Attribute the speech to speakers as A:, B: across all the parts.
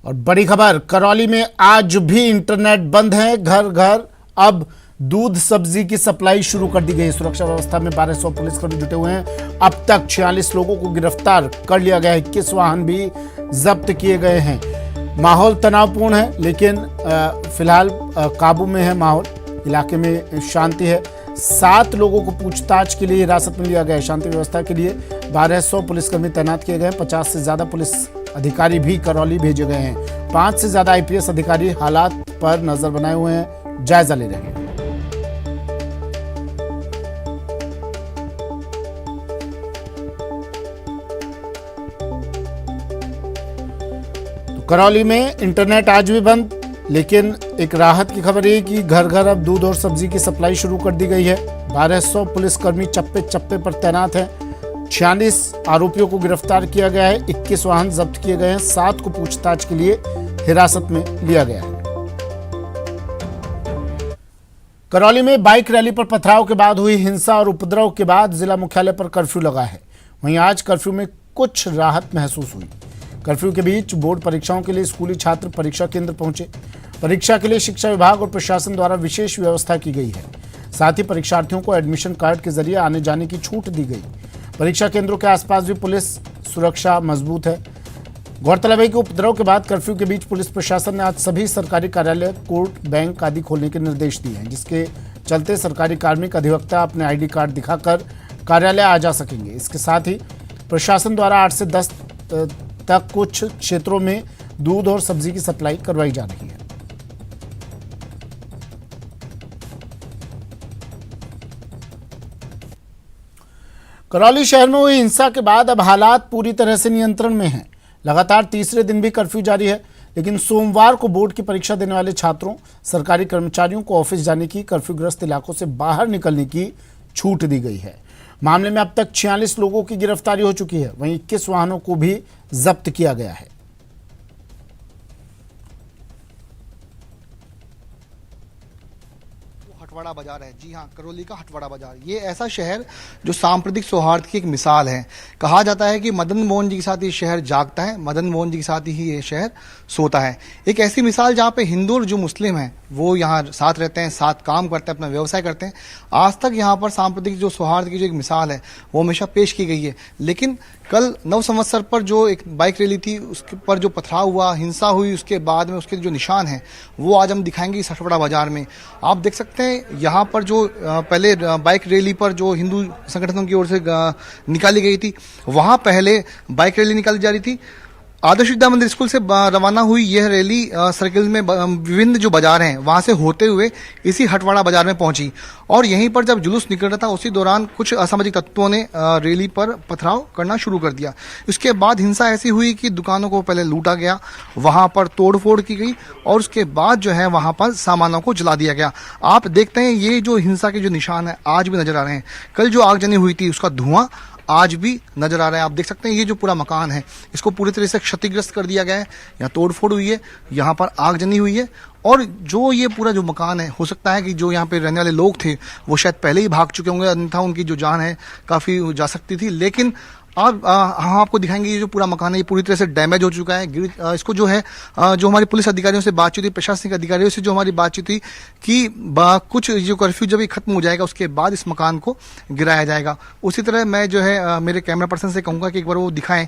A: और बड़ी खबर, करौली में आज भी इंटरनेट बंद है। घर घर अब दूध सब्जी की सप्लाई शुरू कर दी गई। सुरक्षा व्यवस्था में 1200 पुलिसकर्मी जुटे हुए हैं। अब तक 46 लोगों को गिरफ्तार कर लिया गया है। 21 वाहन भी जब्त किए गए हैं। माहौल तनावपूर्ण है, लेकिन फिलहाल काबू में है माहौल। इलाके में शांति है। 7 लोगों को पूछताछ के लिए हिरासत में लिया गया है। शांति व्यवस्था के लिए 1200 पुलिसकर्मी तैनात किए गए हैं। 50 से ज्यादा पुलिस अधिकारी भी करौली भेजे गए हैं। 5 से ज्यादा आईपीएस अधिकारी हालात पर नजर बनाए हुए हैं, जायजा ले रहे हैं। तो करौली में इंटरनेट आज भी बंद, लेकिन एक राहत की खबर है कि घर घर अब दूध और सब्जी की सप्लाई शुरू कर दी गई है। 1200 पुलिसकर्मी चप्पे चप्पे पर तैनात हैं। 46 आरोपियों को गिरफ्तार किया गया है। 21 वाहन जब्त किए गए हैं। 7 को पूछताछ के लिए हिरासत में लिया गया है। करौली में बाइक रैली पर पथराव के बाद हुई हिंसा और उपद्रव के बाद जिला मुख्यालय पर कर्फ्यू लगा है। वहीं आज कर्फ्यू में कुछ राहत महसूस हुई। कर्फ्यू के बीच बोर्ड परीक्षाओं के लिए स्कूली छात्र परीक्षा केंद्र पहुंचे। परीक्षा के लिए शिक्षा विभाग और प्रशासन द्वारा विशेष व्यवस्था की गई है। साथ ही परीक्षार्थियों को एडमिशन कार्ड के जरिए आने जाने की छूट दी गई। परीक्षा केंद्रों के आसपास भी पुलिस सुरक्षा मजबूत है। गौरतलब है कि उपद्रव के बाद कर्फ्यू के बीच पुलिस प्रशासन ने आज सभी सरकारी कार्यालय, कोर्ट, बैंक आदि खोलने के निर्देश दिए हैं, जिसके चलते सरकारी कार्मिक अधिवक्ता अपने आईडी कार्ड दिखाकर कार्यालय आ जा सकेंगे। इसके साथ ही प्रशासन द्वारा 8 से 10 तक कुछ क्षेत्रों में दूध और सब्जी की सप्लाई करवाई जा रही है। करौली शहर में हुई हिंसा के बाद अब हालात पूरी तरह से नियंत्रण में हैं। लगातार तीसरे दिन भी कर्फ्यू जारी है, लेकिन सोमवार को बोर्ड की परीक्षा देने वाले छात्रों, सरकारी कर्मचारियों को ऑफिस जाने की, कर्फ्यूग्रस्त इलाकों से बाहर निकलने की छूट दी गई है। मामले में अब तक 46 लोगों की गिरफ्तारी हो चुकी है। वहीं 21 वाहनों को भी जब्त किया गया है।
B: हटवाड़ा बाजार है। जी हाँ, करौली का हटवाड़ा बाजार, ये ऐसा शहर जो सांप्रदायिक सौहार्द की एक मिसाल है। कहा जाता है कि मदन मोहन जी के साथ ये शहर जागता है, मदन मोहन जी के साथ ही ये शहर सोता है। एक ऐसी मिसाल जहाँ पे हिंदू और जो मुस्लिम हैं वो यहाँ साथ रहते हैं, साथ काम करते हैं, अपना व्यवसाय करते हैं। आज तक यहाँ पर सांप्रदायिक जो सौहार्द की जो एक मिसाल है वो हमेशा पेश की गई है। लेकिन कल नव संवत्सर पर जो एक बाइक रैली थी, उसके पर जो पथराव हुआ, हिंसा हुई, उसके बाद में उसके जो निशान हैं वो आज हम दिखाएंगे इस हटवाड़ा बाजार में। आप देख सकते हैं यहाँ पर जो पहले बाइक रैली पर जो हिंदू संगठनों की ओर से निकाली गई थी, वहाँ पहले बाइक रैली निकाली जा रही थी। आदर्श विद्या मंदिर स्कूल से रवाना हुई यह रैली सर्किल में विभिन्न जो बाजार हैं वहां से होते हुए इसी हटवाड़ा बाजार में पहुंची। और यहीं पर जब जुलूस निकल रहा था, उसी दौरान कुछ असामाजिक तत्वों ने रैली पर पथराव करना शुरू कर दिया। इसके बाद हिंसा ऐसी हुई कि दुकानों को पहले लूटा गया, वहां पर तोड़फोड़ की गई और उसके बाद जो है वहां पर सामानों को जला दिया गया। आप देखते हैं ये जो हिंसा के जो निशान है आज भी नजर आ रहे हैं। कल जो आगजनी हुई थी उसका धुआं आज भी नजर आ रहा है। आप देख सकते हैं ये जो पूरा मकान है इसको पूरी तरह से क्षतिग्रस्त कर दिया गया है। यहाँ तोड़फोड़ हुई है, यहाँ पर आगजनी हुई है और जो ये पूरा जो मकान है, हो सकता है कि जो यहाँ पे रहने वाले लोग थे वो शायद पहले ही भाग चुके होंगे, अन्यथा उनकी जो जान है काफी जा सकती थी। लेकिन अब हम आपको दिखाएंगे ये जो पूरा मकान है ये पूरी तरह से डैमेज हो चुका है। इसको जो है जो हमारी पुलिस अधिकारियों से बातचीत हुई, प्रशासनिक अधिकारियों से जो हमारी बातचीत हुई कि कुछ जो कर्फ्यू जब ये खत्म हो जाएगा उसके बाद इस मकान को गिराया जाएगा। उसी तरह मैं जो है मेरे कैमरा पर्सन से कहूँगा कि एक बार वो दिखाएं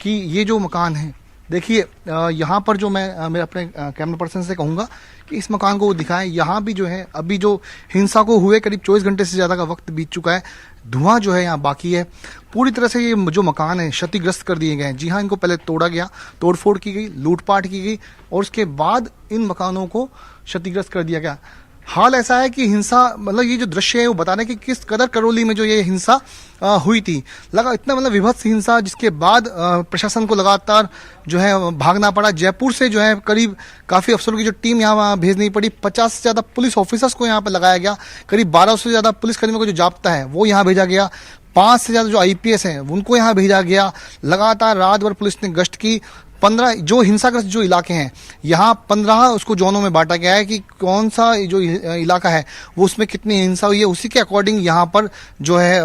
B: कि ये जो मकान है, देखिए यहाँ पर जो मैं मेरे अपने कैमरा पर्सन से कहूँगा कि इस मकान को वो दिखाएं। यहाँ भी जो है अभी जो हिंसा को हुए करीब 24 घंटे से ज़्यादा का वक्त बीत चुका है। धुआं जो है यहाँ बाकी है। पूरी तरह से ये जो मकान है क्षतिग्रस्त कर दिए गए हैं। जी हाँ, इनको पहले तोड़ा गया, तोड़फोड़ की गई, लूटपाट की गई और उसके बाद इन मकानों को क्षतिग्रस्त कर दिया गया। हाल ऐसा है कि हिंसा, मतलब ये जो दृश्य है वो बता रहे हैं कि किस कदर करौली में जो ये हिंसा हुई थी, लगा इतना मतलब विभत्स हिंसा, जिसके बाद प्रशासन को लगातार जो है भागना पड़ा। जयपुर से जो है करीब काफी अफसरों की जो टीम यहाँ भेजनी पड़ी। 50 से ज्यादा पुलिस ऑफिसर्स को यहाँ पर लगाया गया। करीब 1200 से ज्यादा पुलिसकर्मियों को जो जाब्ता है वो यहाँ भेजा गया। 5 से ज्यादा जो आईपीएस हैं उनको यहाँ भेजा गया। लगातार रात भर पुलिस ने गश्त की। 15 जो हिंसाग्रस्त जो इलाके हैं, यहाँ 15 उसको जोनों में बांटा गया है कि कौन सा जो इलाका है वो उसमें कितनी हिंसा हुई है, उसी के अकॉर्डिंग यहाँ पर जो है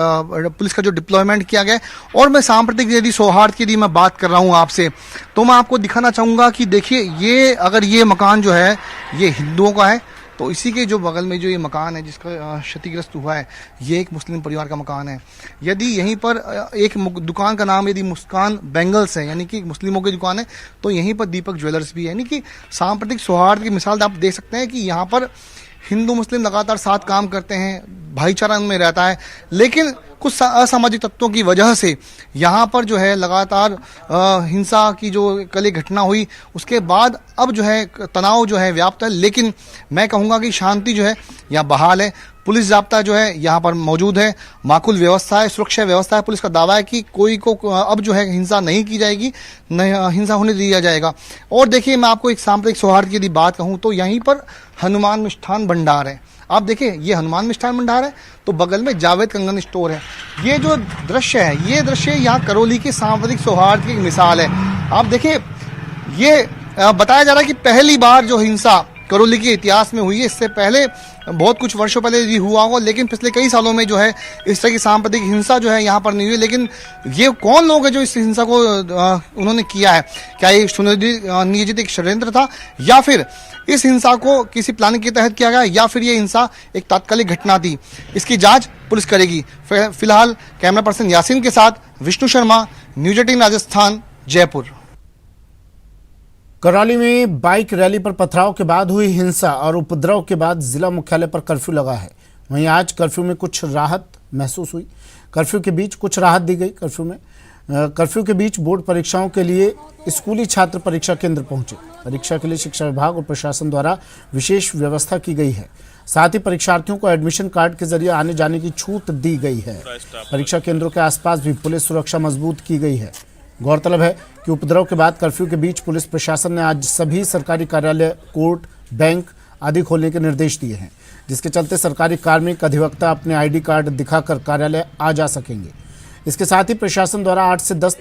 B: पुलिस का जो डिप्लॉयमेंट किया गया है। और मैं सांप्रदायिक यदि सौहार्द की यदि मैं बात कर रहा हूँ आपसे, तो मैं आपको दिखाना चाहूंगा कि देखिए ये अगर ये मकान जो है ये हिंदुओं का है, तो इसी के जो बगल में जो ये मकान है जिसका क्षतिग्रस्त हुआ है ये एक मुस्लिम परिवार का मकान है। यदि यहीं पर एक दुकान का नाम यदि मुस्कान बैंगल्स है, यानी कि मुस्लिमों की दुकान है, तो यहीं पर दीपक ज्वेलर्स भी है। यानी कि सांप्रदायिक सौहार्द की मिसाल आप देख सकते हैं कि यहाँ पर हिंदू मुस्लिम लगातार साथ काम करते हैं, भाईचारा उनमें रहता है। लेकिन कुछ असामाजिक तत्वों की वजह से यहाँ पर जो है लगातार हिंसा की जो कल एक घटना हुई, उसके बाद अब जो है तनाव जो है व्याप्त है। लेकिन मैं कहूँगा कि शांति जो है यहाँ बहाल है। पुलिस जाब्ता जो है यहाँ पर मौजूद है, माकूल व्यवस्था है, सुरक्षा व्यवस्था है। पुलिस का दावा है कि कोई को अब जो है हिंसा नहीं की जाएगी, न हिंसा होने दिया जाएगा। और देखिए मैं आपको एक सांप्रदायिक सौहार्द की यदि बात कहूँ तो यहीं पर हनुमान मिष्ठान भंडार है। आप देखिए ये हनुमान मिष्ठान भंडार है, तो बगल में जावेद कंगन स्टोर है। ये जो दृश्य है, ये दृश्य यहाँ करौली की सांप्रदायिक सौहार्द की एक मिसाल है। आप देखिए ये बताया जा रहा है कि पहली बार जो हिंसा करौली के इतिहास में हुई है, इससे पहले बहुत कुछ वर्षों पहले भी हुआ होगा, लेकिन पिछले कई सालों में जो है इस तरह की सांप्रदायिक हिंसा जो है यहाँ पर नहीं हुई। लेकिन ये कौन लोग हैं जो इस हिंसा को उन्होंने किया है? क्या ये सुनियोजित एक षड्यंत्र था, या फिर इस हिंसा को किसी प्लानिंग के तहत किया गया, या फिर ये हिंसा एक तात्कालिक घटना थी? इसकी जांच पुलिस करेगी। फिलहाल कैमरा पर्सन यासीन के साथ विष्णु शर्मा, न्यूज 18 राजस्थान, जयपुर।
A: करौली में बाइक रैली पर पथराव के बाद हुई हिंसा और उपद्रव के बाद जिला मुख्यालय पर कर्फ्यू लगा है। वहीं आज कर्फ्यू में कुछ राहत महसूस हुई। कर्फ्यू के बीच कुछ राहत दी गई। कर्फ्यू के बीच बोर्ड परीक्षाओं के लिए स्कूली छात्र परीक्षा केंद्र पहुंचे। परीक्षा के लिए शिक्षा विभाग और प्रशासन द्वारा विशेष व्यवस्था की गई है। साथ ही परीक्षार्थियों को एडमिशन कार्ड के जरिए आने जाने की छूट दी गई है। परीक्षा केंद्रों के आसपास भी पुलिस सुरक्षा मजबूत की गई है। गौरतलब है कि उपद्रव के बाद कर्फ्यू के बीच पुलिस प्रशासन ने आज सभी सरकारी कार्यालय, कोर्ट, बैंक आदि खोलने के निर्देश दिए हैं, जिसके चलते सरकारी कार्मिक अधिवक्ता अपने आईडी कार्ड दिखाकर कार्यालय आ जा सकेंगे। इसके साथ ही प्रशासन द्वारा 8 से 10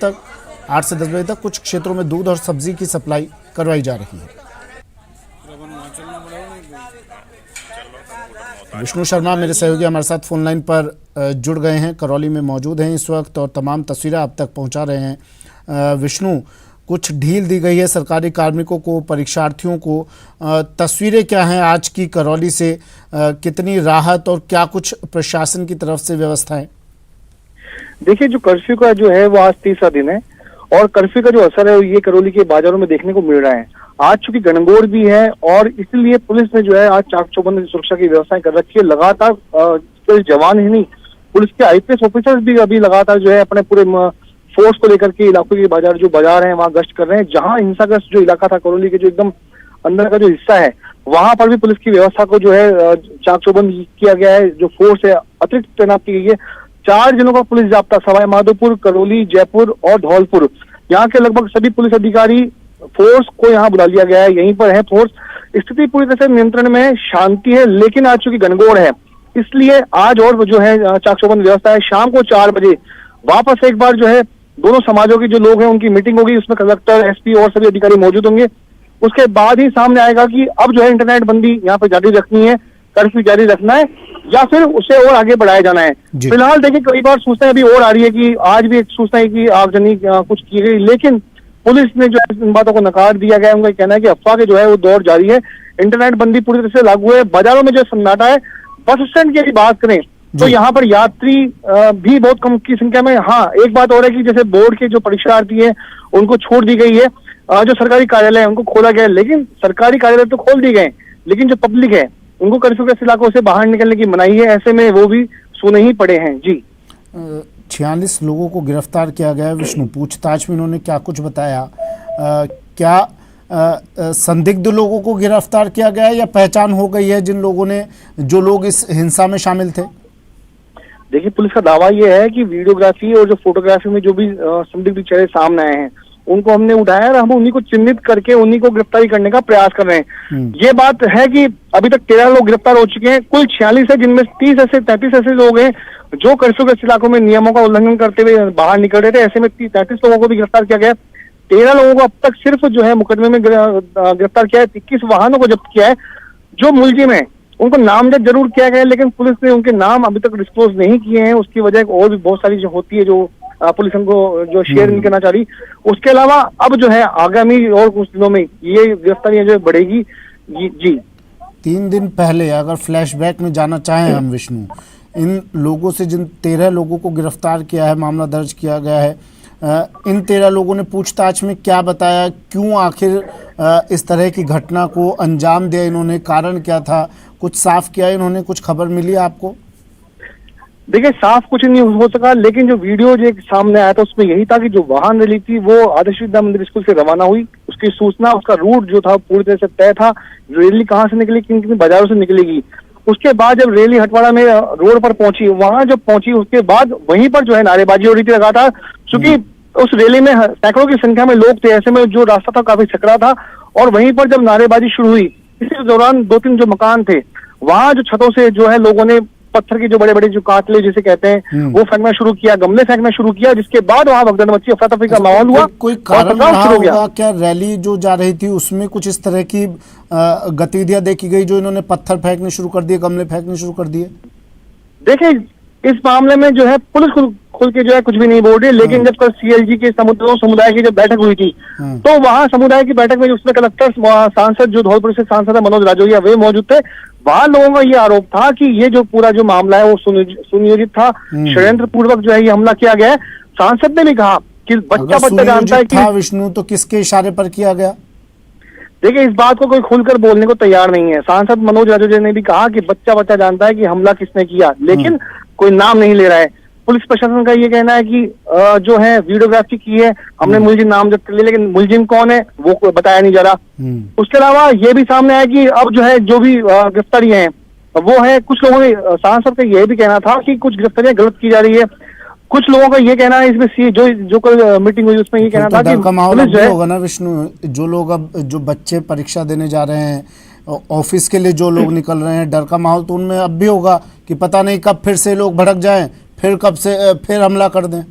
A: बजे तक कुछ क्षेत्रों में दूध और सब्जी की सप्लाई करवाई जा रही है। विष्णु शर्मा मेरे सहयोगी हमारे साथ फोन लाइन पर जुड़ गए हैं, करौली में मौजूद हैं इस वक्त और तमाम तस्वीरें आप तक पहुंचा रहे हैं। विष्णु, कुछ ढील दी गई है सरकारी कार्मिकों को, परीक्षार्थियों को, तस्वीरें क्या हैं आज की करौली से? कितनी राहत और क्या कुछ प्रशासन की तरफ से व्यवस्थाएं?
C: देखिए जो कर्फ्यू का जो है वो आज 30वां दिन है और कर्फ्यू का जो असर है ये करौली के बाजारों में देखने को मिल रहा है। आज चूंकि गणगौर भी है और इसलिए पुलिस ने जो है आज चाक चौबंद सुरक्षा की व्यवस्थाएं कर रखी है। लगातार जवान ही नहीं, पुलिस के आईपीएस ऑफिसर्स भी अभी लगातार जो है अपने पूरे फोर्स को लेकर के इलाकों के बाजार हैं वहां गश्त कर रहे हैं। जहां हिंसाग्रस्त जो इलाका था करौली के जो एकदम अंदर का जो हिस्सा है, वहां पर भी पुलिस की व्यवस्था को जो है चाक चौबंद किया गया है। जो फोर्स है अतिरिक्त तैनात की गई है। 4 जिलों का पुलिस जाब्ता सवाई माधोपुर, करौली, जयपुर और धौलपुर, यहाँ के लगभग सभी पुलिस अधिकारी फोर्स को यहाँ बुला लिया गया है। यहीं पर है फोर्स। स्थिति पूरी तरह से नियंत्रण में, शांति है। लेकिन आज चूंकि गणगौर है इसलिए आज और जो है चाक चौबंद व्यवस्था है। शाम को 4 बजे वापस एक बार जो है दोनों समाजों के जो लोग हैं उनकी मीटिंग होगी। उसमें कलेक्टर, एसपी और सभी अधिकारी मौजूद होंगे। उसके बाद ही सामने आएगा कि अब जो है इंटरनेट बंदी यहाँ पर जारी रखनी है, कर्फ्यू जारी रखना है या फिर उसे और आगे बढ़ाया जाना है। फिलहाल देखिए कई बार सूचनाएं अभी और आ रही है कि आज भी एक सूचना है कि आगजनी कुछ की गई, लेकिन पुलिस ने जो इन बातों को नकार दिया गया है। उनका कहना है कि अफवाह के जो है वो दौर जारी है। इंटरनेट बंदी पूरी तरह से लागू है। बाजारों में जो सन्नाटा है, बस स्टैंड की यदि बात करें तो यहाँ पर यात्री भी बहुत कम की संख्या में। हाँ, एक बात और है कि जैसे बोर्ड के जो परीक्षार्थी हैं उनको छूट दी गई है। जो सरकारी कार्यालय है उनको खोला गया है, लेकिन सरकारी कार्यालय तो खोल दिए गए, लेकिन जो पब्लिक है उनको कर्फ्यू के इलाकों से बाहर निकलने की मनाही है। ऐसे में वो भी सुने ही पड़े हैं। जी
A: 46 लोगों को गिरफ्तार किया गया है। विष्णु, पूछताछ में इन्होंने क्या कुछ बताया? क्या संदिग्ध लोगों को गिरफ्तार किया गया है या पहचान हो गई है जो लोग इस हिंसा में शामिल थे?
C: देखिए पुलिस का दावा ये है कि वीडियोग्राफी और जो फोटोग्राफी में जो भी संदिग्ध चेहरे सामने आए हैं उनको हमने उठाया और हम उन्हीं को चिन्हित करके उन्हीं को गिरफ्तारी करने का प्रयास कर रहे हैं। ये बात है कि अभी तक 13 लोग गिरफ्तार हो चुके हैं। कुल 46 है, जिनमें 33 ऐसे लोग हैं जो कर्फ्यू के इलाकों में नियमों का उल्लंघन करते हुए बाहर निकल रहे थे। ऐसे में 33 लोगों को भी गिरफ्तार किया गया। 13 लोगों को अब तक सिर्फ जो है मुकदमे में गिरफ्तार किया है, 21 वाहनों को जब्त किया है। जो मुलजिम है उनको नामजद जरूर किया गया है, लेकिन पुलिस ने उनके नाम अभी तक डिस्क्लोज नहीं किए हैं। उसकी वजह और भी बहुत सारी जो होती है, जो पुलिस हमको जो शेयर नहीं करना चाह रही। उसके अलावा अब जो है आगामी और कुछ दिनों में ये गिरफ्तारियां जो है बढ़ेगी। जी
A: 3 दिन पहले अगर फ्लैशबैक में जाना चाहें हम विष्णु, इन लोगों से जिन 13 लोगों को गिरफ्तार किया है, मामला दर्ज किया गया है, इन 13 लोगों ने पूछताछ में क्या बताया, क्यों आखिर इस तरह की घटना को अंजाम दिया इन्होंने, कारण क्या था, कुछ साफ किया इन्होंने, कुछ खबर मिली आपको?
C: देखिए, साफ कुछ नहीं हो सका, लेकिन जो वीडियो जो सामने आया था उसमें यही था कि जो वाहन रैली थी वो आदर्श विद्या मंदिर स्कूल से रवाना हुई। उसकी सूचना, उसका रूट जो था पूरी तरह से तय था। रैली कहाँ से निकली, किन किन बाजारों से निकलेगी। उसके बाद जब रैली हटवाड़ा में रोड पर पहुंची, वहां जब पहुंची उसके बाद वहीं पर जो है नारेबाजी हो रही थी लगातार, क्योंकि उस रैली में सैकड़ों की संख्या में लोग थे। ऐसे में जो रास्ता था काफी सकरा था, और वहीं पर जब नारेबाजी शुरू हुई, इसी दौरान 2-3 जो मकान थे वहां जो छतों से जो है लोगों ने पत्थर के जो बड़े बड़े जो काटले जिसे कहते हैं वो फेंकना शुरू किया, गमले फेंकना शुरू किया, जिसके बाद वहां भगदड़ मची, अफरा तफरी का माहौल हुआ।
A: कोई कारण रहा होगा क्या? रैली जो जा रही थी उसमें कुछ इस तरह की गतिविधियां देखी गई जो इन्होंने पत्थर फेंकने शुरू कर दिए, गमले फेंकने शुरू कर दिए?
C: देखिए, इस मामले में जो है पुलिस खुल के जो है कुछ भी नहीं बोल रही, लेकिन जब कल सीएलजी के समुदाय की जब बैठक हुई थी तो वहां समुदाय की बैठक में उसमें कलेक्टर, सांसद जो धौलपुर से सांसद है मनोज राजौरिया, वे मौजूद थे। वहां लोगों का ये आरोप था कि ये जो पूरा जो मामला है वो सुनियोजित था, षड्यंत्र पूर्वक जो है ये हमला किया गया है। सांसद ने भी कहा कि बच्चा जानता है कि
A: विष्णु, तो किसके इशारे पर किया गया?
C: देखिए, इस बात को कोई खुलकर बोलने को तैयार नहीं है। सांसद मनोज राजौरिया ने भी कहा कि बच्चा जानता है कि हमला किसने किया, लेकिन कोई नाम नहीं ले रहा है। पुलिस प्रशासन का ये कहना है कि जो है वीडियोग्राफी की है हमने, मुलजिम नामजद कर लिया, लेकिन मुलजिम कौन है वो बताया नहीं जा रहा। उसके अलावा ये भी सामने आया कि अब जो है जो भी गिरफ्तारियां हैं वो है, कुछ लोगों ने, सांसद का यह भी कहना था कि कुछ गिरफ्तारियां गलत की जा रही है। कुछ लोगों का ये कहना है, इसमें जो कल मीटिंग हुई उसमें ये कहना था कि
A: माहौल जो होगा ना विष्णु, जो लोग अब जो बच्चे परीक्षा देने जा रहे हैं, ऑफिस के लिए जो लोग निकल रहे हैं, डर का माहौल तो उनमें अब भी होगा कि पता नहीं कब फिर से लोग भड़क जाएं, फिर कब से फिर हमला कर दें।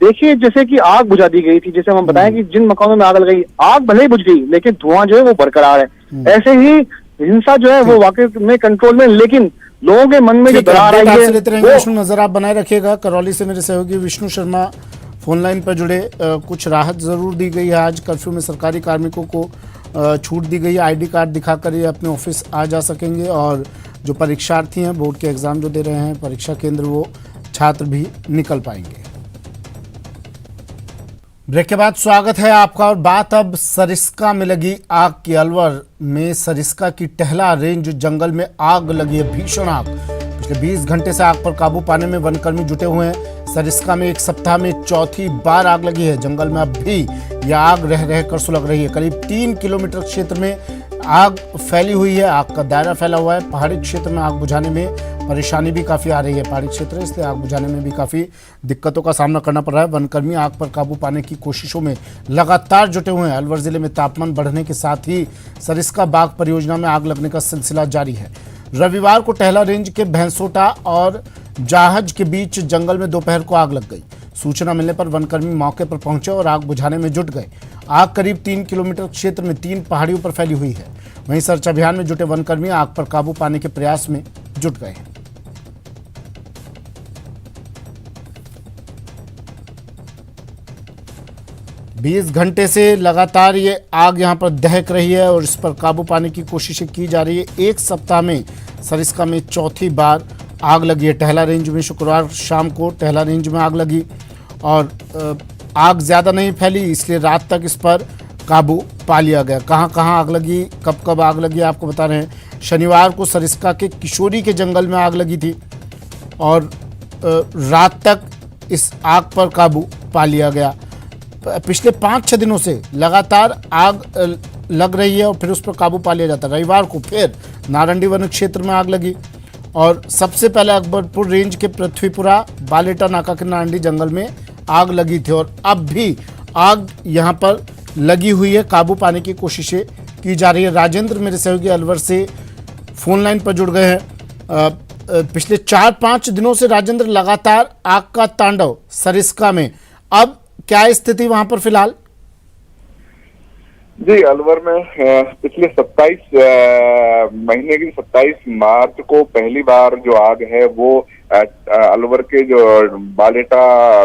C: देखिए, जैसे कि आग बुझा दी गई थी, जैसे हम बताएं कि जिन मकानों में आग लगाई, आग भले ही बुझ गई लेकिन धुआं जो है वो बरकरार है। ऐसे ही हिंसा जो है वो वाकई में कंट्रोल में, लेकिन लोगों के मन में जो दरार आई है।
A: विष्णु, नजर आप बनाए रखिएगा। करौली से मेरे सहयोगी विष्णु शर्मा फोन लाइन पर जुड़े। कुछ राहत जरूर दी गई है। आज कर्फ्यू में सरकारी कार्मिकों को छूट दी गई है, ID कार्ड दिखाकर ये अपने ऑफिस आ जा सकेंगे, और जो परीक्षार्थी हैं बोर्ड के एग्जाम जो दे रहे हैं परीक्षा केंद्र, वो छात्र भी निकल पाएंगे। ब्रेक के बाद स्वागत है आपका, और बात अब सरिस्का में लगी आग की। अलवर में सरिस्का की टहला रेंज जंगल में आग लगी है, भीषण आग। पिछले 20 घंटे से आग पर काबू पाने में वनकर्मी जुटे हुए हैं। सरिस्का में एक सप्ताह में चौथी बार आग लगी है। जंगल में अब भी यह आग रह कर सुलग रही है। करीब 3 किलोमीटर क्षेत्र में आग फैली हुई है, आग का दायरा फैला हुआ है। पहाड़ी क्षेत्र में आग बुझाने में परेशानी भी काफ़ी आ रही है। पहाड़ी क्षेत्र, इसलिए आग बुझाने में भी काफ़ी दिक्कतों का सामना करना पड़ रहा है। वनकर्मी आग पर काबू पाने की कोशिशों में लगातार जुटे हुए हैं। अलवर जिले में तापमान बढ़ने के साथ ही सरिस्का बाग परियोजना में आग लगने का सिलसिला जारी है। रविवार को टहला रेंज के भैंसोटा और जाहज के बीच जंगल में दोपहर को आग लग गई। सूचना मिलने पर वनकर्मी मौके पर पहुंचे और आग बुझाने में जुट गए। आग करीब 3 किलोमीटर क्षेत्र में 3 पहाड़ियों पर फैली हुई है। वहीं सर्च अभियान में जुटे वनकर्मी आग पर काबू पाने के प्रयास में जुट गए हैं। बीस घंटे से लगातार ये आग यहां पर दहक रही है और इस पर काबू पाने की कोशिशें की जा रही है। एक सप्ताह में सरिस्का में चौथी बार आग लगी है। टहला रेंज में शुक्रवार शाम को टहला रेंज में आग लगी और आग ज़्यादा नहीं फैली, इसलिए रात तक इस पर काबू पा लिया गया। कहां कहां आग लगी, कब कब आग लगी, आपको बता रहे हैं। शनिवार को सरिस्का के किशोरी के जंगल में आग लगी थी और रात तक इस आग पर काबू पा लिया गया। पिछले 5-6 दिनों से लगातार आग लग रही है और फिर उस पर काबू पा लिया जाता है। रविवार को फिर नारंडी वन क्षेत्र में आग लगी और सबसे पहले अकबरपुर रेंज के पृथ्वीपुरा बालेटा नाका के नारंडी जंगल में आग लगी थी और अब भी आग यहां पर लगी हुई है। काबू पाने की कोशिशें की जा रही है। राजेंद्र मेरे सहयोगी अलवर से फोन लाइन पर जुड़ गए हैं। पिछले 4-5 दिनों से राजेंद्र लगातार आग का तांडव सरिस्का में, अब क्या स्थिति वहां पर फिलहाल?
D: जी, अलवर में पिछले 27 महीने की 27 मार्च को पहली बार जो आग है वो अलवर के जो बालेटा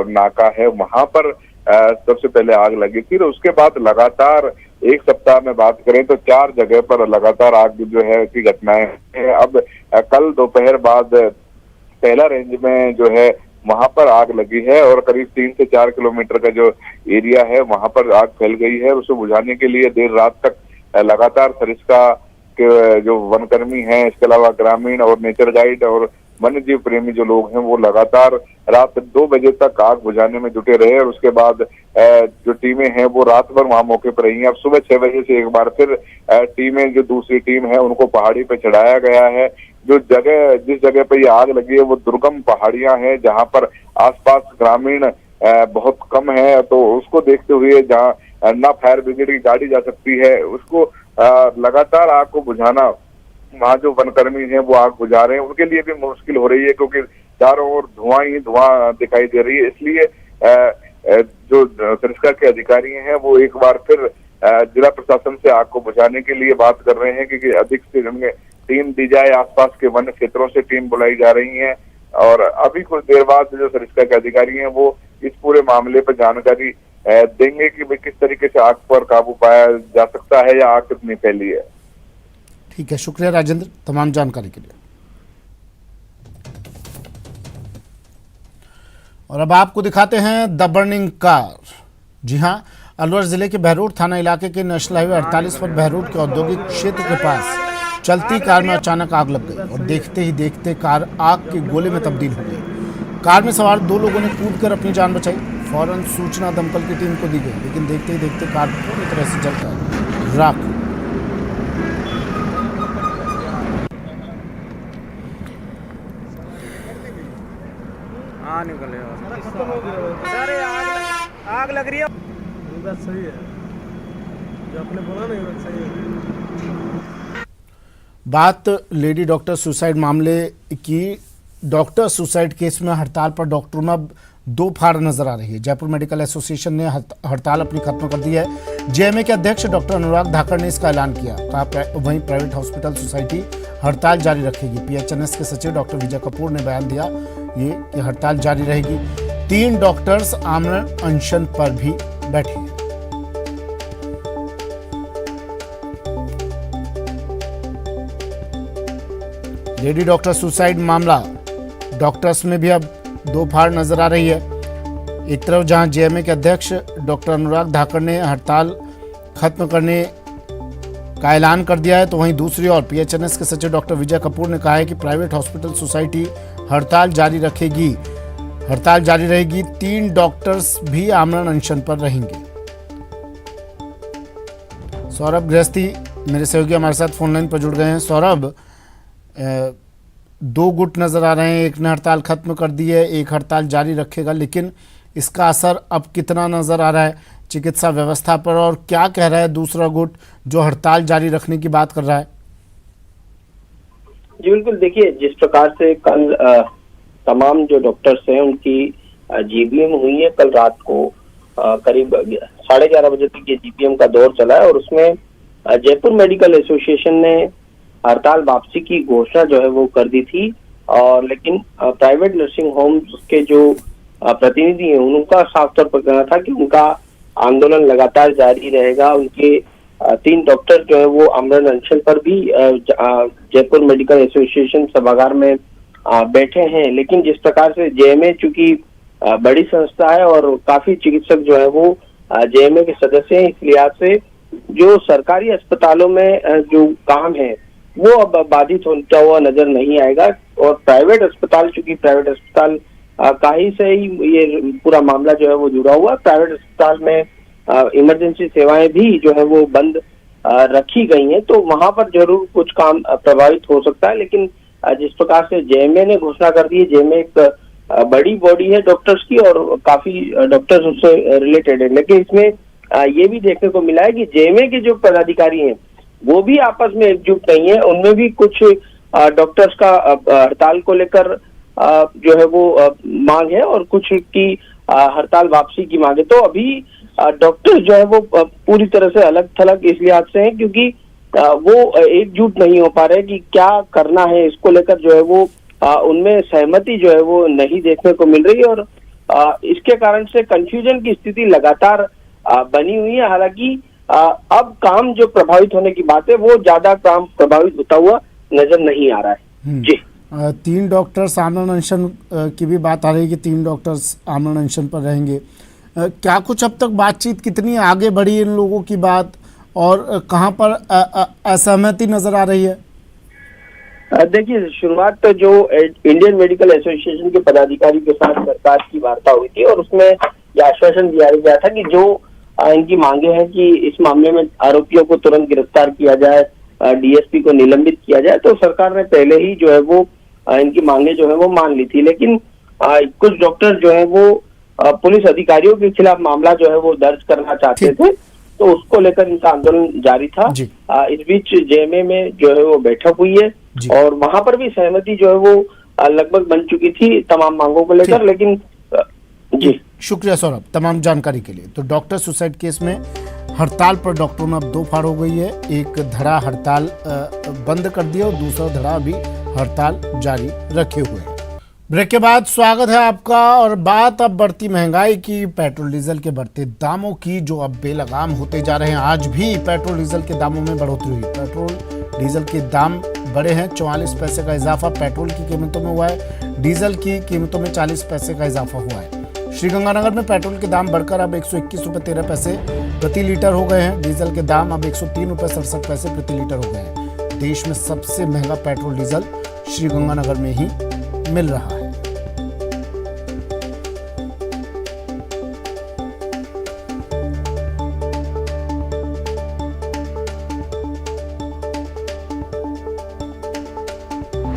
D: नाका है वहां पर सबसे पहले आग लगी थी। तो उसके बाद लगातार एक सप्ताह में बात करें तो 4 जगह पर लगातार आग जो है की घटनाएं हैं। अब कल दोपहर बाद पहला रेंज में जो है वहां पर आग लगी है और करीब 3 से 4 किलोमीटर का जो एरिया है वहां पर आग फैल गई है। उसे बुझाने के लिए देर रात तक लगातार सरिस्का के जो वनकर्मी हैं, इसके अलावा ग्रामीण और नेचर गाइड और वन्य जीव प्रेमी जो लोग हैं वो लगातार रात 2 बजे तक आग बुझाने में जुटे रहे और उसके बाद जो टीमें हैं वो रात भर वहां मौके पर रही हैं। अब सुबह 6 बजे से एक बार फिर टीमें, जो दूसरी टीम है, उनको पहाड़ी पे चढ़ाया गया है। जो जगह, जिस जगह पर ये आग लगी है वो दुर्गम पहाड़ियां हैं जहां पर आसपास ग्रामीण बहुत कम है। तो उसको देखते हुए जहां ना फायर ब्रिगेड की गाड़ी जा सकती है, उसको लगातार आग को बुझाना, वहाँ जो वनकर्मी हैं वो आग बुझा रहे हैं, उनके लिए भी मुश्किल हो रही है क्योंकि चारों ओर धुआं ही धुआं दिखाई दे रही है। इसलिए जो सरिस्का के अधिकारी हैं वो एक बार फिर जिला प्रशासन से आग को बुझाने के लिए बात कर रहे हैं कि अधिक से उनमें टीम दी जाए। आसपास के वन्य क्षेत्रों से टीम बुलाई जा रही है और अभी कुछ देर बाद जो सरिस्का के अधिकारी हैं वो इस पूरे मामले पर जानकारी देंगे कि भाई किस तरीके से आग पर काबू पाया जा सकता है या आग कितनी फैली है।
A: ठीक है, शुक्रिया राजेंद्र तमाम जानकारी के लिए। और अब आपको दिखाते हैं द बर्निंग कार। जी हां, अलवर जिले के बहरोड थाना इलाके के नेशनल हाईवे 48 पर बहरोड के औद्योगिक क्षेत्र के पास चलती कार में अचानक आग लग गई और देखते ही देखते कार आग के गोले में तब्दील हो गई। कार में सवार 2 लोगों ने कूदकर अपनी जान बचाई। फौरन सूचना दमकल की टीम को दी गई, लेकिन देखते ही देखते कार पूरी तरह से जलकर राख हो गई।
E: अरे आग लग रही है। बात सही है, जो आपने बोला ना, बात सही है।
A: बात लेडी डॉक्टर सुसाइड मामले की। डॉक्टर सुसाइड केस में हड़ताल पर डॉक्टरों में अब 2 फाड़ नजर आ रही है। जयपुर मेडिकल एसोसिएशन ने हड़ताल अपनी खत्म कर दी है। जेएमए के अध्यक्ष डॉक्टर अनुराग धाकड़ ने इसका ऐलान किया। वहीं प्राइवेट हॉस्पिटल सोसाइटी हड़ताल जारी रखेगी। पीएचएनएस के सचिव डॉक्टर विजय कपूर ने बयान दिया ये कि हड़ताल जारी रहेगी। 3 डॉक्टर्स आमरण अनशन पर भी बैठे हैं। लेडी डॉक्टर सुसाइड मामला, डॉक्टर्स में भी अब 2 फाड़ नजर आ रही है। एक तरफ जहां जेएमए के अध्यक्ष डॉक्टर अनुराग धाकड़ ने हड़ताल खत्म करने का ऐलान कर दिया है, तो वहीं दूसरी ओर पीएचएनएस के सचिव डॉक्टर विजय कपूर ने कहा है कि प्राइवेट हॉस्पिटल सोसाइटी हड़ताल जारी रखेगी। हड़ताल जारी रहेगी। 3 डॉक्टर्स भी आमरण अनशन पर रहेंगे। सौरभ गृहस्थी मेरे सहयोगी हमारे साथ फोन लाइन पर जुड़ गए हैं। सौरभ, 2 गुट नजर आ रहे हैं, एक ने हड़ताल खत्म कर दी है, एक हड़ताल जारी रखेगा, लेकिन इसका असर अब कितना नजर आ रहा है चिकित्सा व्यवस्था पर, और क्या कह रहा है दूसरा गुट जो हड़ताल जारी रखने की बात कर रहा है?
F: जी बिल्कुल, देखिए जिस प्रकार से कल तमाम जो डॉक्टर्स हैं उनकी जीपीएम हुई है। कल रात को करीब 11:30 बजे तक ये जीपीएम का दौर चला है और उसमें जयपुर मेडिकल एसोसिएशन ने हड़ताल वापसी की घोषणा जो है वो कर दी थी। और लेकिन प्राइवेट नर्सिंग होम्स के जो प्रतिनिधि हैं उनका साफ तौर पर कहना था कि उनका आंदोलन लगातार जारी रहेगा। उनके 3 डॉक्टर जो है वो आमरण अनशन पर भी जयपुर मेडिकल एसोसिएशन सभागार में बैठे हैं। लेकिन जिस प्रकार से जेएमए चूंकि बड़ी संस्था है और काफी चिकित्सक जो है वो जेएमए के सदस्य हैं, इस लिहाज से जो सरकारी अस्पतालों में जो काम है वो अब बाधित होता हुआ नजर नहीं आएगा। और प्राइवेट अस्पताल, चूंकि प्राइवेट अस्पताल का ही से ही ये पूरा मामला जो है वो जुड़ा हुआ है। प्राइवेट अस्पताल में इमरजेंसी सेवाएं भी जो है वो बंद रखी गई हैं, तो वहां पर जरूर कुछ काम प्रभावित हो सकता है। लेकिन जिस प्रकार से जेएमए ने घोषणा कर दी है, जेएमए एक बड़ी बॉडी है डॉक्टर्स की और काफी डॉक्टर्स उससे रिलेटेड है। लेकिन इसमें ये भी देखने को मिला है कि जेएमए के जो पदाधिकारी हैं वो भी आपस में एकजुट नहीं है। उनमें भी कुछ डॉक्टर्स का हड़ताल को लेकर जो है वो मांग है और कुछ की हड़ताल वापसी की मांगे। तो अभी डॉक्टर जो है वो पूरी तरह से अलग थलग इस लिहाज से हैं क्योंकि वो एकजुट नहीं हो पा रहे कि क्या करना है। इसको लेकर जो है वो उनमें सहमति जो है वो नहीं देखने को मिल रही है और इसके कारण से कंफ्यूजन की स्थिति लगातार बनी हुई है। हालांकि अब काम जो प्रभावित होने की बात है वो ज्यादा काम प्रभावित होता हुआ नजर नहीं आ रहा है। जी
A: 3 डॉक्टर्स आमरण अनशन की भी बात आ रही है कि 3 डॉक्टर्स आमरण अनशन पर रहेंगे। क्या कुछ अब तक बातचीत कितनी आगे बढ़ी इन लोगों की बात और कहां पर असहमति नजर आ रही है?
F: देखिए, शुरुआत तो जो इंडियन मेडिकल एसोसिएशन के पदाधिकारी के साथ सरकार की वार्ता हुई थी और उसमें यह आश्वासन दिया गया था कि जो इनकी मांगे हैं कि इस मामले में आरोपियों को तुरंत गिरफ्तार किया जाए, डीएसपी को निलंबित किया जाए, तो सरकार ने पहले ही जो है वो इनकी मांगे जो है वो मान ली थी। लेकिन कुछ डॉक्टर जो है वो पुलिस अधिकारियों के खिलाफ मामला जो है वो दर्ज करना चाहते थे, तो उसको लेकर इनका आंदोलन जारी था। इस बीच जेएमए में जो है वो बैठक हुई है और वहां पर भी सहमति जो है वो लगभग बन चुकी थी तमाम मांगों को लेकर। लेकिन जी
A: शुक्रिया सौरभ तमाम जानकारी के लिए। तो डॉक्टर सुसाइड केस में हड़ताल पर डॉक्टरों में अब 2 फाड़ हो गई है। एक धड़ा हड़ताल बंद कर दिया और दूसरा धड़ा अभी हड़ताल जारी रखे हुए है। ब्रेक के बाद स्वागत है आपका और बात अब बढ़ती महंगाई की, पेट्रोल डीजल के बढ़ते दामों की जो अब बेलगाम होते जा रहे हैं। आज भी पेट्रोल डीजल के दामों में बढ़ोतरी हुई। पेट्रोल डीजल के दाम बढ़े हैं। 44 पैसे का इजाफा पेट्रोल की कीमतों में हुआ है। डीजल की कीमतों में 40 पैसे का इजाफा हुआ है। श्रीगंगानगर में पेट्रोल के दाम बढ़कर अब 121 रुपये 13 पैसे प्रति लीटर हो गए हैं। डीजल के दाम अब 103 रुपये 67 पैसे प्रति लीटर हो गए हैं। देश में सबसे महंगा पेट्रोल डीजल श्रीगंगानगर में ही मिल रहा है।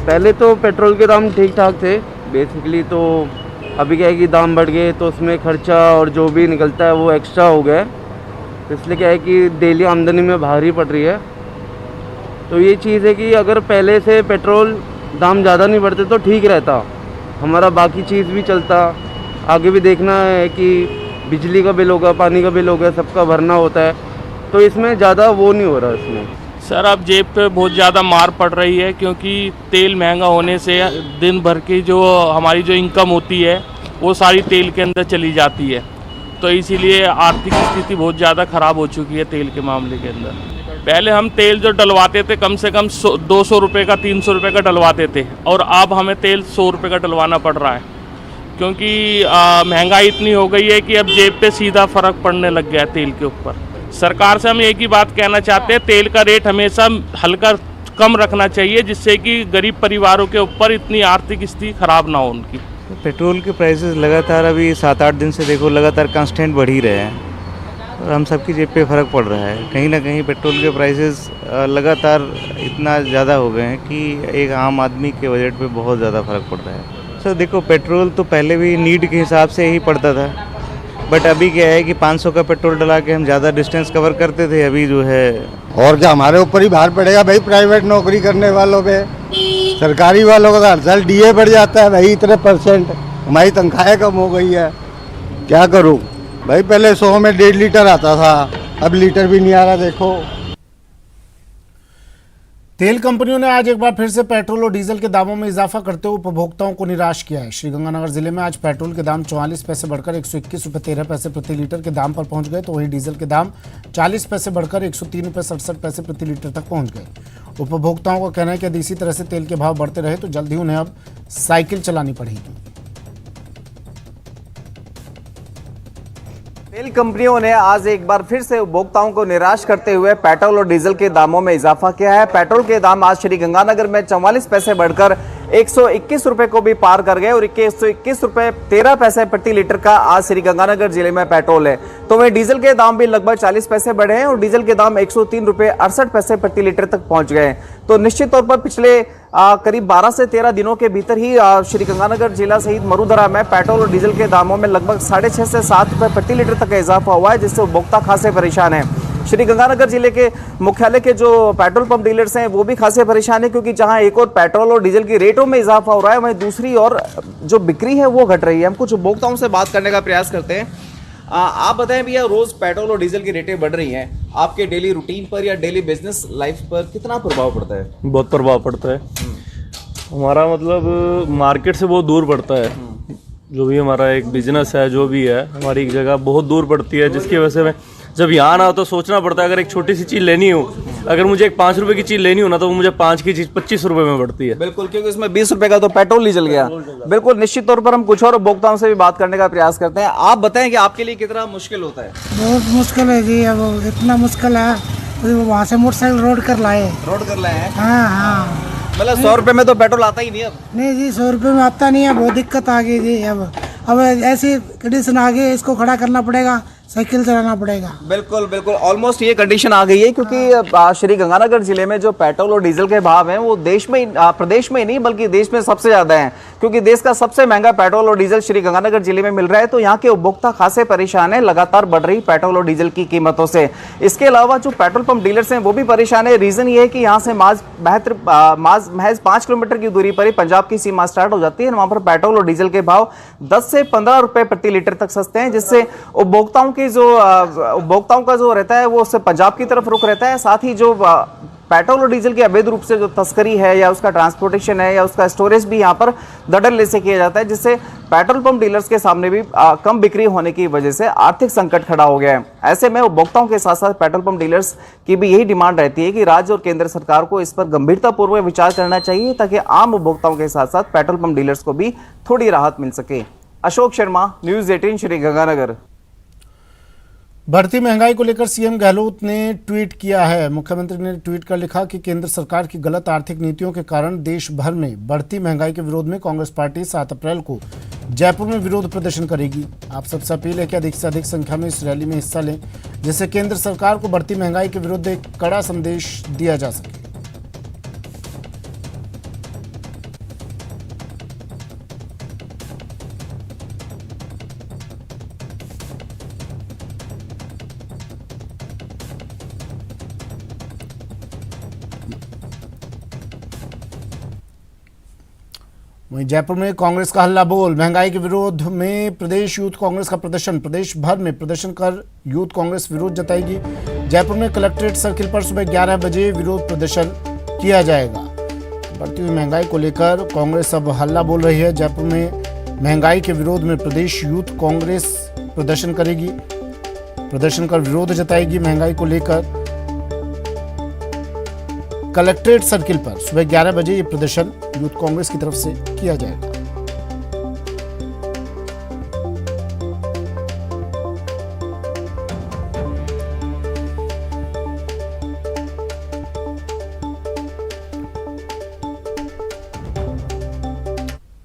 G: पहले तो पेट्रोल के दाम ठीक ठाक थे बेसिकली, तो अभी क्या है कि दाम बढ़ गए तो उसमें खर्चा और जो भी निकलता है वो एक्स्ट्रा हो गया है। तो इसलिए क्या है कि डेली आमदनी में भारी पड़ रही है। तो ये चीज़ है कि अगर पहले से पेट्रोल दाम ज़्यादा नहीं बढ़ते तो ठीक रहता, हमारा बाकी चीज़ भी चलता। आगे भी देखना है कि बिजली का बिल होगा, पानी का बिल होगा, सबका भरना होता है, तो इसमें ज़्यादा वो नहीं हो रहा इसमें।
H: सर अब जेब पे बहुत ज़्यादा मार पड़ रही है क्योंकि तेल महंगा होने से दिन भर की जो हमारी जो इनकम होती है वो सारी तेल के अंदर चली जाती है। तो इसीलिए आर्थिक स्थिति बहुत ज़्यादा ख़राब हो चुकी है तेल के मामले के अंदर। पहले हम तेल जो डलवाते थे कम से कम 200 रुपये का 300 रुपये का डलवाते थे और अब हमें तेल 100 रुपये का डलवाना पड़ रहा है क्योंकि महंगाई इतनी हो गई है कि अब जेब पे सीधा फ़र्क पड़ने लग गया है तेल के ऊपर। सरकार से हम एक ही बात कहना चाहते हैं, तेल का रेट हमेशा हल्का कम रखना चाहिए जिससे कि गरीब परिवारों के ऊपर इतनी आर्थिक स्थिति खराब ना हो उनकी।
I: पेट्रोल के प्राइसेस लगातार अभी 7-8 दिन से देखो लगातार कांस्टेंट बढ़ ही रहे हैं और हम सबकी जेब पे फ़र्क पड़ रहा है। कहीं ना कहीं पेट्रोल के प्राइसेस लगातार इतना ज़्यादा हो गए हैं कि एक आम आदमी के बजट पे बहुत ज़्यादा फ़र्क पड़ रहा है। सर देखो, पेट्रोल तो पहले भी नीड के हिसाब से ही पड़ता था, बट अभी क्या है कि 500 का पेट्रोल डला के हम ज़्यादा डिस्टेंस कवर करते थे। अभी जो है
J: और क्या हमारे ऊपर ही भार पड़ेगा भाई, प्राइवेट नौकरी करने वालों पे। सरकारी वालों का हर साल डीए बढ़ जाता है भाई, इतने %। हमारी तनख्वाहें कम हो गई है, क्या करूं भाई। पहले 100 में 1.5 लीटर आता था, अब लीटर भी नहीं आ रहा। देखो
A: तेल कंपनियों ने आज एक बार फिर से पेट्रोल और डीजल के दामों में इजाफा करते हुए उपभोक्ताओं को निराश किया है। श्रीगंगानगर जिले में आज पेट्रोल के दाम 44 पैसे बढ़कर 121 रुपये 13 पैसे प्रति लीटर के दाम पर पहुंच गए, तो वहीं डीजल के दाम 40 पैसे बढ़कर 103 रुपये 67 पैसे प्रति लीटर तक पहुंच गए। उपभोक्ताओं का कहना है कि यदि इसी तरह से तेल के भाव बढ़ते रहे तो जल्द ही उन्हें अब साइकिल चलानी पड़ेगी।
K: तेल कंपनियों ने आज एक बार फिर से उपभोक्ताओं को निराश करते हुए पेट्रोल और डीजल के दामों में इजाफा किया है। पेट्रोल के दाम आज श्रीगंगानगर में 44 पैसे बढ़कर 121 रुपए को भी पार कर गए और 121 रुपए 13 पैसे प्रति लीटर का आज श्रीगंगानगर जिले में पेट्रोल है। तो वहीं डीजल के दाम भी लगभग 40 पैसे बढ़े हैं और डीजल के दाम 103 रुपए 68 पैसे प्रति लीटर तक पहुंच गए। तो निश्चित तौर पर पिछले करीब 12 से 13 दिनों के भीतर ही श्रीगंगानगर जिला सहित मरुधरा में पेट्रोल और डीजल के दामों में लगभग 6.5 से 7 रुपए प्रति लीटर तक का इजाफा हुआ है, जिससे उपभोक्ता खासे परेशान है। श्रीगंगानगर जिले के मुख्यालय के जो पेट्रोल पंप डीलर्स हैं वो भी खासे परेशान है, क्योंकि जहां एक और पेट्रोल और डीजल की रेटों में इजाफा हो रहा है, वहीं दूसरी और जो बिक्री है वो घट रही है। हम कुछ उपभोक्ताओं से बात करने का प्रयास करते हैं। आप बताएं भैया, रोज पेट्रोल और डीजल की रेटें बढ़ रही हैं, आपके डेली रूटीन पर या डेली बिजनेस लाइफ पर कितना प्रभाव पड़ता है?
E: बहुत प्रभाव पड़ता है। हमारा मतलब मार्केट से बहुत दूर पड़ता है। जो भी हमारा एक बिजनेस है, जो भी है, हमारी एक जगह बहुत दूर पड़ती है, जिसकी वजह से मैं जब यहाँ आना हो तो सोचना पड़ता है। अगर एक छोटी सी चीज़ लेनी हो, अगर मुझे एक 5 रुपए की चीज़ लेनी हो ना, तो वो मुझे 5 की चीज़ 25 रुपए में पड़ती है।
K: बिल्कुल, क्योंकि इसमें 20 रुपए का तो पेट्रोल ही जल गया। बिल्कुल, निश्चित तौर पर हम कुछ और उपभोक्ताओं से भी बात करने का प्रयास करते हैं। आप बताएं कि आपके लिए कितना मुश्किल होता है?
L: बहुत मुश्किल है जी, अब इतना मुश्किल है तो वहाँ से मोटरसाइकिल रोड कर लाए
K: हैं।
L: हाँ।
K: मतलब 100 रुपए में तो पेट्रोल आता ही नहीं अब।
L: नहीं जी, 100 रुपये में आता नहीं है, बहुत दिक्कत आ गई जी। अब ऐसी कंडीशन आ गई, इसको खड़ा करना पड़ेगा, साइकिल चलाना पड़ेगा।
K: बिल्कुल बिल्कुल, ऑलमोस्ट ये कंडीशन आ गई है, क्योंकि श्रीगंगानगर जिले में जो पेट्रोल और डीजल के भाव हैं वो देश में प्रदेश में ही नहीं बल्कि देश में सबसे ज्यादा हैं, क्योंकि देश का सबसे महंगा पेट्रोल और डीजल श्रीगंगानगर जिले में मिल रहा है। तो यहाँ के उपभोक्ता खासे परेशान है लगातार बढ़ रही पेट्रोल और डीजल की कीमतों से। इसके अलावा जो पेट्रोल पंप डीलर्स हैं वो भी परेशान है। रीजन ये है कि यहाँ से महज 5 किलोमीटर की दूरी पर ही पंजाब की सीमा स्टार्ट हो जाती है। वहां पर पेट्रोल और डीजल के भाव 10 से 15 रुपए प्रति लीटर तक सस्ते हैं, जिससे उपभोक्ताओं का जो रहता है वो उससे पंजाब की तरफ रुख रहता है। साथ ही जो पेट्रोल और डीजल की अवैध रूप से जो तस्करी है या उसका ट्रांसपोर्टेशन है या उसका स्टोरेज भी यहाँ पर धड़ल्ले से किया जाता है, जिससे पेट्रोल पंप डीलर्स के सामने भी कम बिक्री होने की वजह से आर्थिक संकट खड़ा हो गया है। ऐसे में उपभोक्ताओं के साथ साथ पेट्रोल पंप डीलर्स की भी यही डिमांड रहती है कि राज्य और केंद्र सरकार को इस पर गंभीरतापूर्वक विचार करना चाहिए, ताकि आम उपभोक्ताओं के साथ साथ पेट्रोल पंप डीलर्स को भी थोड़ी राहत मिल सके। अशोक शर्मा, न्यूज़ 18 श्रीगंगानगर।
A: बढ़ती महंगाई को लेकर सीएम गहलोत ने ट्वीट किया है। मुख्यमंत्री ने ट्वीट कर लिखा कि केंद्र सरकार की गलत आर्थिक नीतियों के कारण देश भर में बढ़ती महंगाई के विरोध में कांग्रेस पार्टी 7 अप्रैल को जयपुर में विरोध प्रदर्शन करेगी। आप सबसे अपील है कि अधिक से अधिक संख्या में इस रैली में हिस्सा लें, जिससे केंद्र सरकार को बढ़ती महंगाई के विरुद्ध एक कड़ा संदेश दिया जा सके। वहीं जयपुर में कांग्रेस का हल्ला बोल। महंगाई के विरोध में प्रदेश यूथ कांग्रेस का प्रदर्शन। प्रदेश भर में प्रदर्शन कर यूथ कांग्रेस विरोध जताएगी। जयपुर में कलेक्ट्रेट सर्किल पर सुबह 11 बजे विरोध प्रदर्शन किया जाएगा। बढ़ती हुई महंगाई को लेकर कांग्रेस अब हल्ला बोल रही है। जयपुर में महंगाई के विरोध में प्रदेश यूथ कांग्रेस प्रदर्शन करेगी, प्रदर्शन कर विरोध जताएगी। महंगाई को लेकर कलेक्ट्रेट सर्किल पर सुबह 11 बजे ये प्रदर्शन यूथ कांग्रेस की तरफ से किया जाएगा।